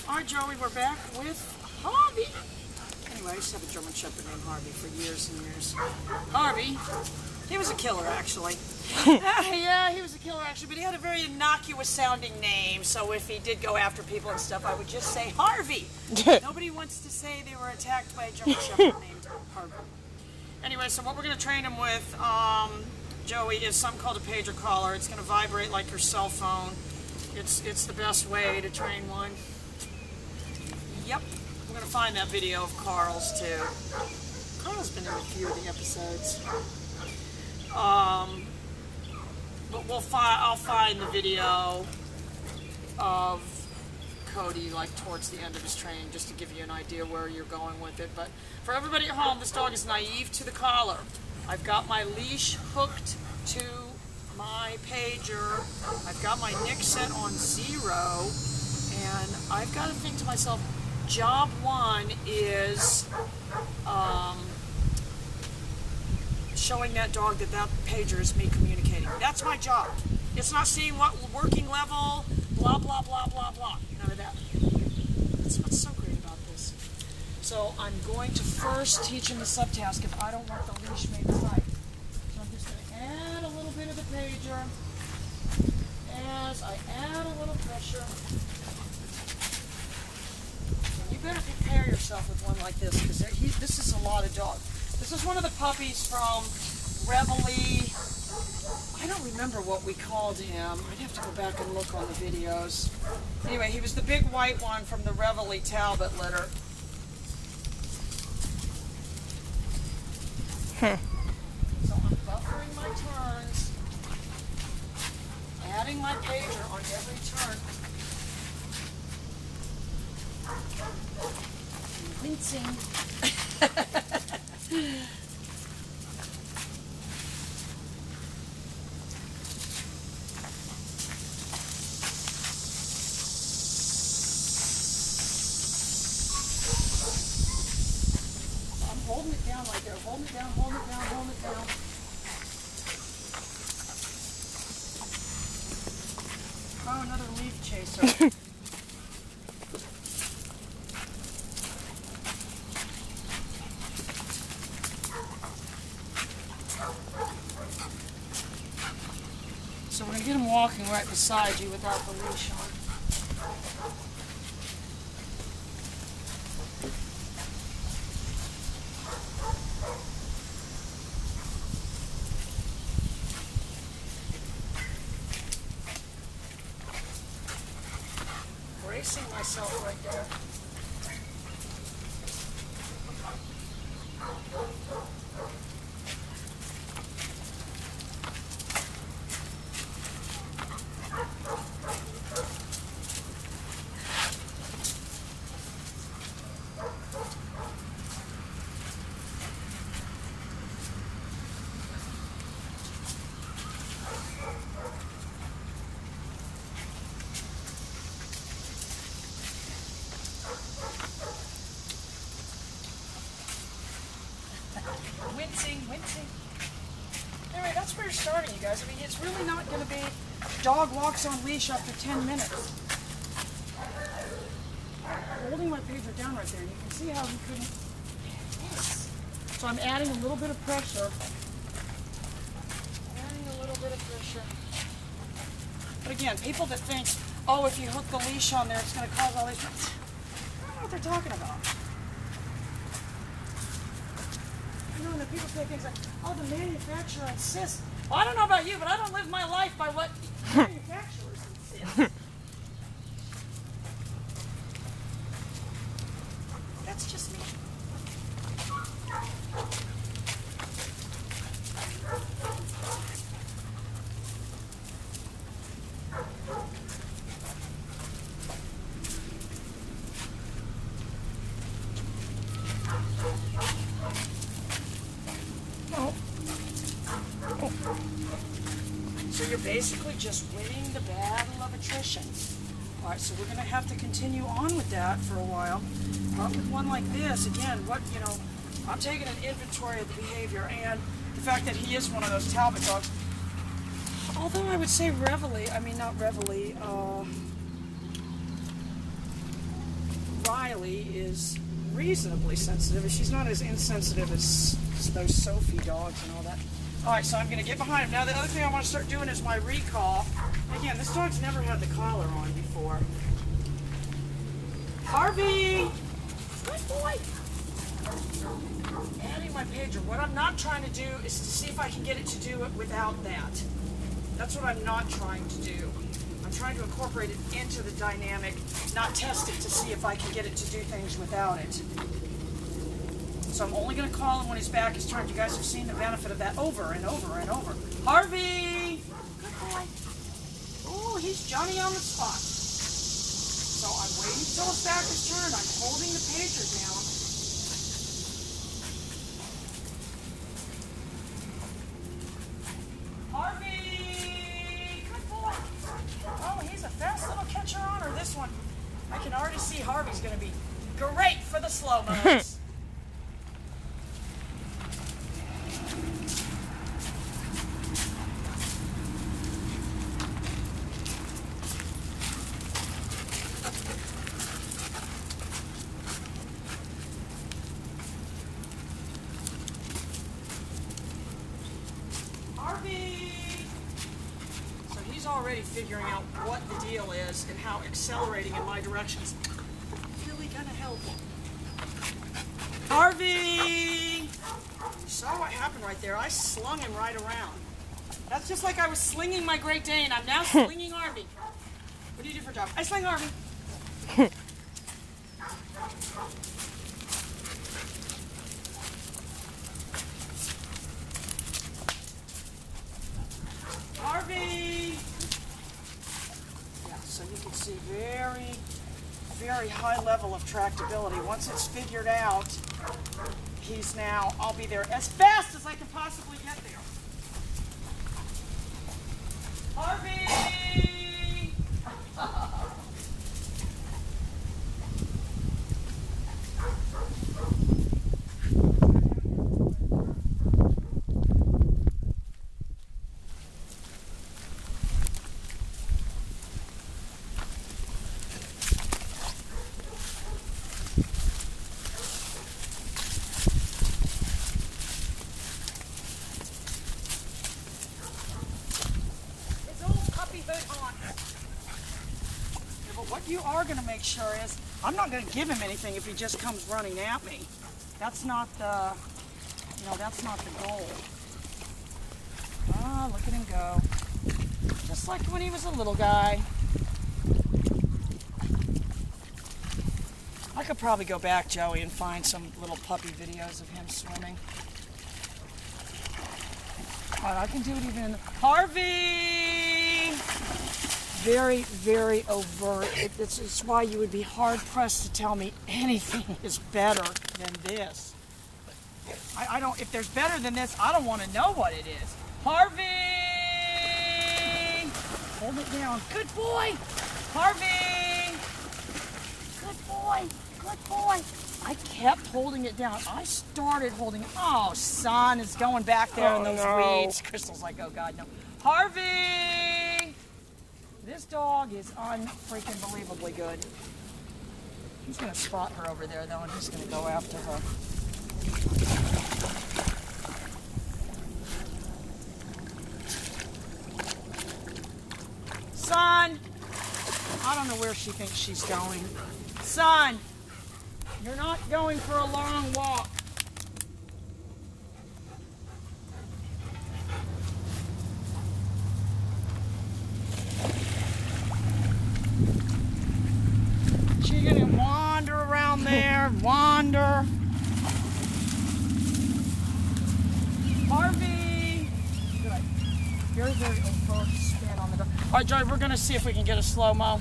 Alright, Joey, we're back with Harvey. Anyway, I used to have a German Shepherd named Harvey for years and years. Harvey, he was a killer, actually. Yeah, he was a killer, actually, but he had a very innocuous sounding name, so if he did go after people and stuff, I would just say Harvey. Nobody wants to say they were attacked by a German Shepherd named Harvey. Anyway, so what we're going to train him with, Joey, is something called a pager collar. It's going to vibrate like your cell phone. It's the best way to train one. Yep, we're going to find that video of Carl's too. Carl's been in a few of the episodes. But I'll find the video of Cody like towards the end of his training just to give you an idea where you're going with it. But for everybody at home, this dog is naive to the collar. I've got my leash hooked to my pager. I've got my nick set on 0, and I've got to think to myself, job 1 is showing that dog that pager is me communicating. That's my job. It's not seeing what working level, blah, blah, blah, blah, blah. None of that. That's what's so great about this. So I'm going to first teach him the subtask if I don't want the leash made tight. So I'm just going to add a little bit of the pager as I add a little pressure. And you better prepare yourself with one like this, because this is a lot of dog. This is one of the puppies from Reveille. I don't remember what we called him. I'd have to go back and look on the videos. Anyway, he was the big white one from the Reveille Talbot litter. So I'm buffering my turns, adding my pager on every turn. And wincing. Holding it down right there. Holding it down, holding it down, holding it down. Oh, another leaf chaser. So we're going to get him walking right beside you without the leash on. Bracing myself right there. Wincing. Anyway, that's where you're starting, you guys. I mean, it's really not going to be dog walks on leash after 10 minutes. Holding my pager down right there, and you can see how he couldn't. Yes. So I'm adding a little bit of pressure. But again, people that think, oh, if you hook the leash on there, it's going to cause all these problems. I don't know what they're talking about. And the people say things like, oh, the manufacturer insists. Well, I don't know about you, but I don't live my life by what manufacturers insist. That's just me. So you're basically just winning the battle of attrition. All right, so we're going to have to continue on with that for a while. But with one like this, again, I'm taking an inventory of the behavior and the fact that he is one of those Talbot dogs. Although I would say Reveille, not Reveille, Riley is reasonably sensitive. She's not as insensitive as those Sophie dogs and all that. All right, so I'm going to get behind him. Now, the other thing I want to start doing is my recall. Again, this dog's never had the collar on before. Harvey! Good boy! Adding my pager. What I'm not trying to do is to see if I can get it to do it without that. That's what I'm not trying to do. I'm trying to incorporate it into the dynamic, not test it to see if I can get it to do things without it. So I'm only going to call him when his back is turned. You guys have seen the benefit of that over and over and over. Harvey! Good boy. Oh, he's Johnny on the spot. So I'm waiting until his back is turned. I'm holding the pager down. Harvey! Good boy. Oh, he's a fast little catcher on her. This one, I can already see Harvey's going to be great for the slow-mos. So he's already figuring out what the deal is and how accelerating in my direction is really going to help him. Harvey! You saw what happened right there. I slung him right around. That's just like I was slinging my Great Dane. I'm now slinging Harvey. What do you do for a job? I sling Harvey. Harvey! Yeah, so you can see very, very high level of tractability. Once it's figured out, he's now, I'll be there as fast as I can possibly get there. Harvey! What you are going to make sure is, I'm not going to give him anything if he just comes running at me. That's not the, that's not the goal. Ah, look at him go. Just like when he was a little guy. I could probably go back, Joey, and find some little puppy videos of him swimming. But I can do it even. Harvey! Very, very overt. It's why you would be hard-pressed to tell me anything is better than this. I don't, if there's better than this, I don't want to know what it is. Harvey! Hold it down. Good boy! Harvey! Good boy! Good boy! I kept holding it down. I started holding it. Oh, son is going back there in those weeds. Crystal's like, oh, God, no. Harvey! This dog is unfreaking believably good. He's going to spot her over there, though, and he's going to go after her. Son! I don't know where she thinks she's going. Son! You're not going for a long walk. She's going to wander around there, wander. Harvey! Good. Very, very overt spin on the dog. All right, Joey, we're going to see if we can get a slow-mo.